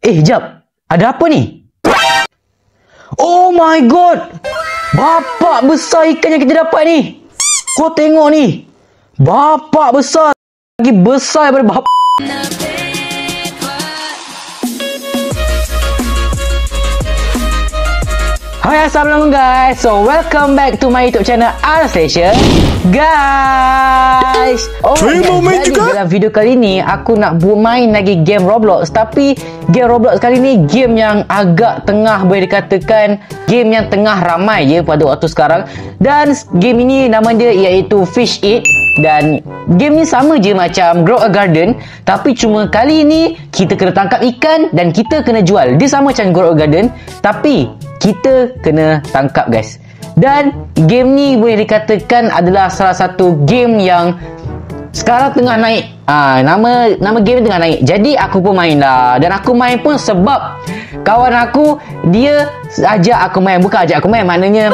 Jap. Ada apa ni? Oh my god. Bapak besar ikan yang kita dapat ni. Kau tengok ni. Bapak besar. Lagi besar daripada bapak. Hai, assalamualaikum guys. So welcome back to my YouTube channel Anastasia guys. Jadi dalam video kali ni aku nak main lagi game Roblox. Tapi game Roblox kali ni game yang agak tengah, boleh dikatakan game yang tengah ramai je pada waktu sekarang. Dan game ini nama dia iaitu Fish Eat. Dan game ni sama je macam Grow a Garden, tapi cuma kali ni kita kena tangkap ikan dan kita kena jual. Dia sama macam Grow a Garden, tapi kita kena tangkap guys. Dan game ni boleh dikatakan adalah salah satu game yang sekarang tengah naik. Nama game tengah naik. Jadi aku pun main lah. Dan aku main pun sebab kawan aku, dia ajak aku main. Bukan ajak aku main, maknanya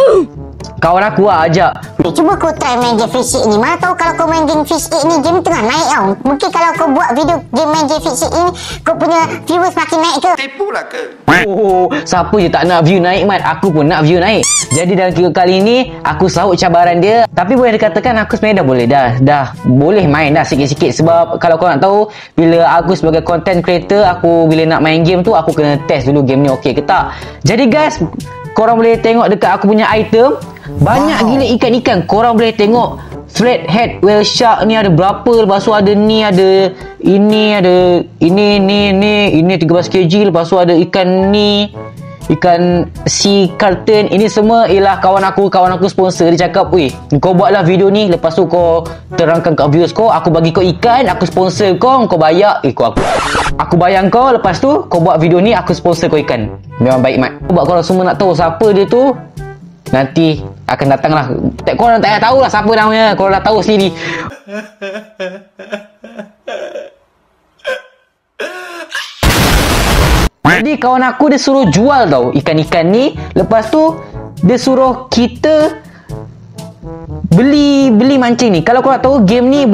kawan aku lah ajak. Cuba kau try main game Fish Eat ni. Mana tahu kalau kau main game Fish Eat ni, game tengah naik tau. Mungkin kalau kau buat video game main game Fish Eat ni, kau punya viewers makin naik ke? Tipu lah ke? Oh, siapa je tak nak view naik, Mat? Aku pun nak view naik. Jadi dalam kali ni aku sahut cabaran dia. Tapi boleh dikatakan aku sebenarnya dah boleh main dah sikit-sikit. Sebab kalau kau nak tahu, bila aku sebagai content creator, aku bila nak main game tu, aku kena test dulu game ni okey ke tak. Jadi guys, korang boleh tengok dekat aku punya item. Banyak gila ikan-ikan. Korang boleh tengok flathead whale shark ni ada berapa. Lepas tu ada ni, ada ini, ada ini 13 kg. Lepas tu ada ikan ni, ikan sea curtain. Ini semua ialah kawan aku sponsor. Dia cakap, weh, kau buatlah video ni, lepas tu kau terangkan kat viewers kau, aku bagi kau ikan, aku sponsor kau bayar. Aku bayar kau, lepas tu kau buat video ni, aku sponsor kau ikan. Memang baik, Mat. Sebab korang semua nak tahu siapa dia tu, nanti akan datang lah. Korang tak payah tahu lah siapa namanya. Korang dah tahu sendiri. Jadi kawan aku dia suruh jual tau ikan-ikan ni. Lepas tu dia suruh kita beli mancing ni. Kalau korang tahu game ni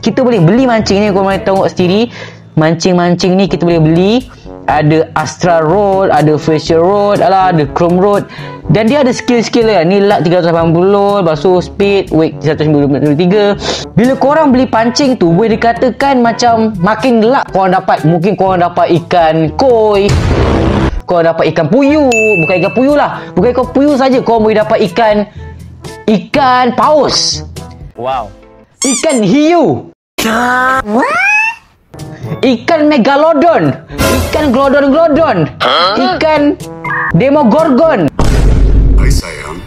kita boleh beli mancing ni. Korang boleh tengok sendiri. Mancing-mancing ni kita boleh beli. Ada Astral Rod, ada Facial Rod, ada Chrome Rod. Dan dia ada skill-skill lah. Ni luck 380, lepas tu speed, weight 193. Bila korang beli pancing tu, boleh dikatakan macam makin luck korang dapat. Mungkin korang dapat ikan koi, korang dapat ikan puyuh. Bukan ikan puyuh lah, bukan ikan puyuh saja, korang boleh dapat ikan paus. Wow. Ikan hiu. Ikan megalodon, ikan glodon, ikan demogorgon. Hai sayang.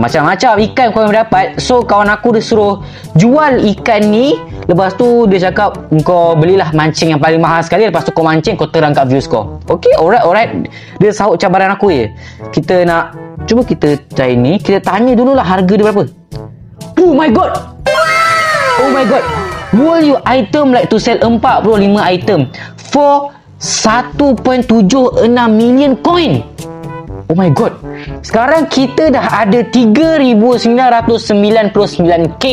Macam-macam ikan korang dapat. So kawan aku dia suruh jual ikan ni. Lepas tu dia cakap, kau belilah mancing yang paling mahal sekali. Lepas tu kau mancing, kau terang kat views kau. Okay, alright. Dia sahut cabaran aku je. Cuba kita try ni. Kita tanya dululah harga dia berapa. Oh my god. Will you item like to sell 45 item for 1.76 million coin? Oh my god. Sekarang kita dah ada 3,999k.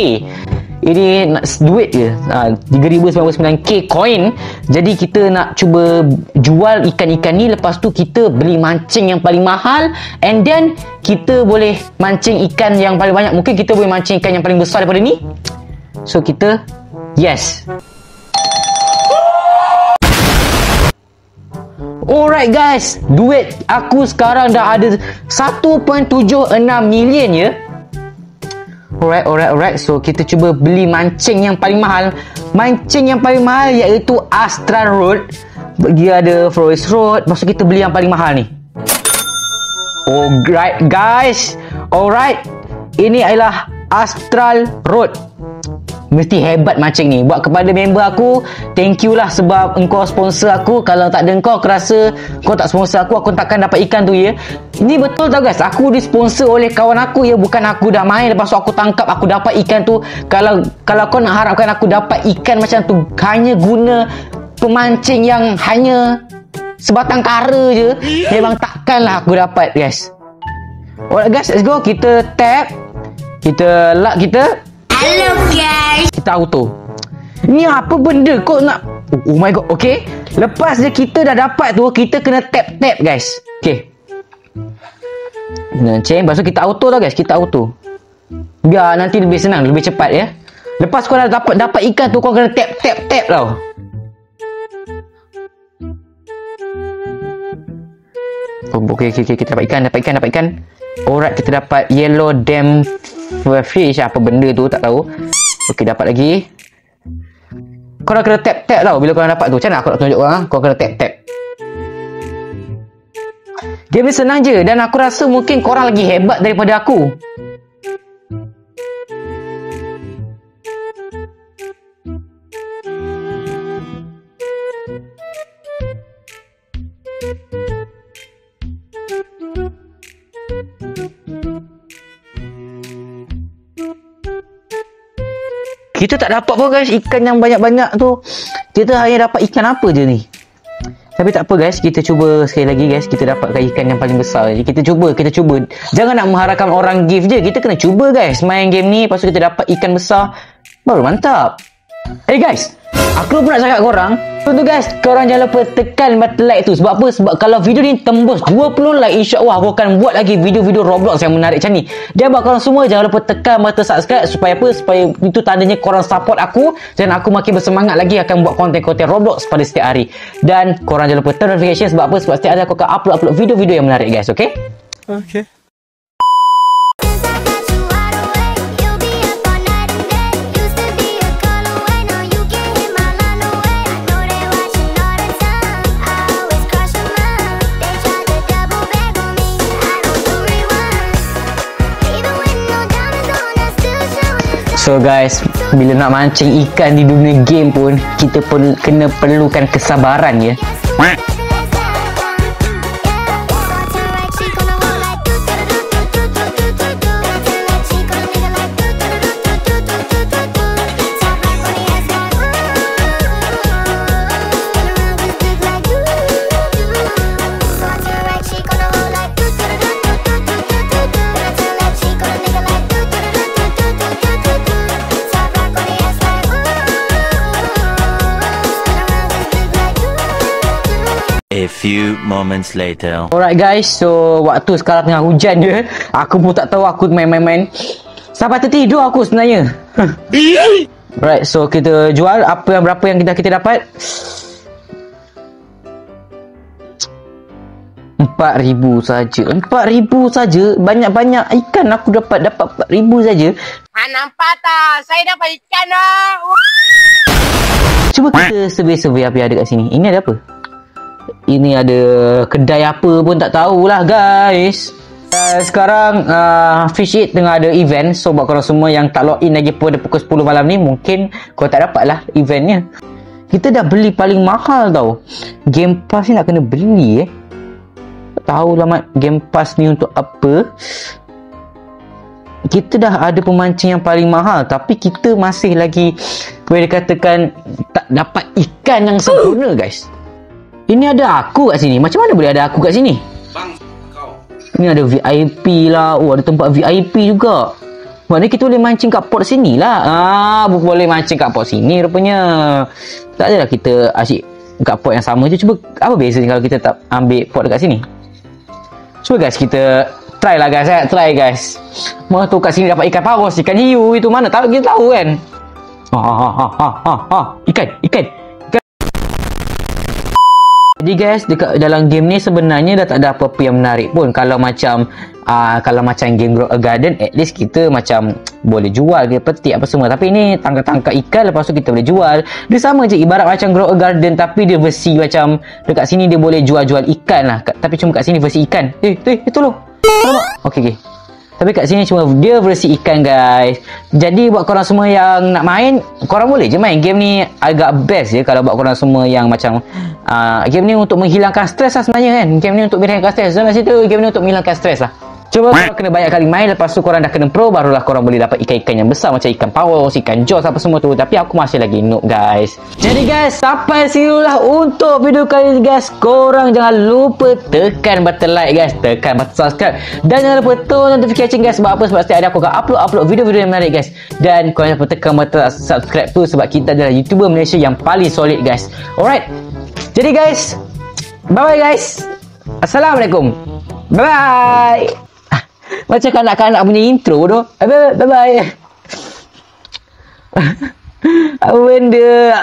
Ini duit je. 3,099k coin. Jadi kita nak cuba jual ikan-ikan ni. Lepas tu kita beli mancing yang paling mahal. And then kita boleh mancing ikan yang paling banyak. Mungkin kita boleh mancing ikan yang paling besar daripada ni. So kita yes. Alright guys, duit aku sekarang dah ada 1.76 million ya. Alright. So kita cuba beli mancing yang paling mahal. Mancing yang paling mahal iaitu Astral Rod. Dia ada Forest Rod. Lepas tu kita beli yang paling mahal ni. Alright guys. Alright. Ini adalah Astral Rod. Mesti hebat mancing ni. Buat kepada member aku, thank you lah sebab engkau sponsor aku. Kalau tak ada engkau, aku rasa kau tak sponsor aku takkan dapat ikan tu ya. Ini betul tau guys, aku disponsor oleh kawan aku ya. Bukan aku dah main, lepas tu aku tangkap, aku dapat ikan tu. Kalau kau nak harapkan aku dapat ikan macam tu hanya guna pemancing yang hanya sebatang kara je, memang takkanlah aku dapat guys. Alright guys, let's go. Kita tap, kita lock kita. Hello guys. Kita auto. Ni apa benda? Kau nak Oh my god. Okay, lepas je kita dah dapat tu, kita kena tap guys. Okay, chain. Lepas tu kita auto tau guys. Kita auto biar nanti lebih senang, lebih cepat ya. Lepas kau dah dapat ikan tu, kau kena tap tau. Okay, kita dapat ikan. Alright, kita dapat yellow dam fish. Apa benda tu tak tahu. Okay, dapat lagi. Kau dah kena tap tau bila kau dah dapat tu. Macam mana aku nak tunjuk korang? Kau kena tap. Game ni senang je, dan aku rasa mungkin korang lagi hebat daripada aku. Kita tak dapat pun guys ikan yang banyak-banyak tu. Kita hanya dapat ikan apa je ni. Tapi tak apa guys, kita cuba sekali lagi guys. Kita dapatkan ikan yang paling besar. Kita cuba. Jangan nak mengharapkan orang give je. Kita kena cuba guys main game ni. Lepas tu kita dapat ikan besar, baru mantap. Hey guys, aku pun nak cakap korang. Tu guys, korang jangan lupa tekan button like tu. Sebab apa? Sebab kalau video ni tembus 20 like, insya-Allah aku akan buat lagi video-video Roblox yang menarik macam ni. Dan buat korang semua jangan lupa tekan button subscribe. Supaya apa? Supaya itu tandanya korang support aku, dan aku makin bersemangat lagi akan buat konten-konten Roblox pada setiap hari. Dan korang jangan lupa turn notification. Sebab apa? Sebab setiap hari aku akan upload video-video yang menarik guys. Okay? Okay. So guys, bila nak mancing ikan di dunia game pun, kita pun kena perlukan kesabaran ya. A few moments later. Alright guys, so waktu sekarang tengah hujan je. Aku pun tak tahu aku main-main. Sampai tertidur aku sebenarnya. Alright, so kita jual berapa yang kita dapat. 4,000 saja. 4,000 saja. Banyak-banyak ikan aku dapat 4,000 saja. Nampak tak? Saya dapat ikan dah. Cuba kita survey apa yang ada kat sini. Ini ada apa? Ini ada kedai apa pun tak tahulah guys. Sekarang Fish Eat tengah ada event. So buat korang semua yang tak log in lagi pada pukul 10 malam ni, mungkin korang tak dapat lah eventnya. Kita dah beli paling mahal tau. Game Pass ni nak kena beli Tak tahu lah mat, Game Pass ni untuk apa. Kita dah ada pemancing yang paling mahal, tapi kita masih lagi boleh dikatakan tak dapat ikan yang sempurna guys. Ini ada aku kat sini. Macam mana boleh ada aku kat sini? Bang, kau. Ni ada VIP lah. Oh, ada tempat VIP juga. Maknanya kita boleh mancing kat port sini lah. Boleh mancing kat port sini rupanya. Tak adalah kita asyik kat port yang sama je. Cuba, apa bezanya kalau kita tak ambil port dekat sini? Cuba guys, kita try lah guys. Try guys. Mana tu kat sini dapat ikan paus, ikan hiu itu mana? Tak kita tahu kan? Ikan. Jadi guys, dekat dalam game ni sebenarnya dah tak ada apa-apa yang menarik pun. Kalau macam game Grow a Garden, at least kita macam boleh jual ke petik apa semua. Tapi ni tangkap ikan, lepas tu kita boleh jual. Dia sama je, ibarat macam Grow a Garden, tapi dia versi macam dekat sini dia boleh jual-jual ikan lah. Tapi cuma kat sini versi ikan. Tolong. Okay. Tapi kat sini cuma dia versi ikan guys. Jadi buat korang semua yang nak main, korang boleh je main game ni. Agak best je kalau buat korang semua yang macam game ni untuk menghilangkan stres lah sebenarnya kan. Game ni untuk menghilangkan stres. Zaman situ game ni untuk menghilangkan stres lah. Cuma korang kena banyak kali main. Lepas tu korang dah kena pro, barulah korang boleh dapat ikan-ikan yang besar macam ikan paus, ikan jaws apa semua tu. Tapi aku masih lagi noob guys. Jadi guys, sampai sinilah untuk video kali ini guys. Korang jangan lupa tekan button like guys, tekan button subscribe, dan jangan lupa turn notification guys. Sebab apa? Sebab setiap hari aku akan upload video-video yang menarik guys. Dan korang jangan lupa tekan button subscribe tu, sebab kita adalah YouTuber Malaysia yang paling solid guys. Alright, jadi guys, bye bye guys. Assalamualaikum. Bye bye. Macam kanak-kanak punya intro tu. Bye bye. Apa benda?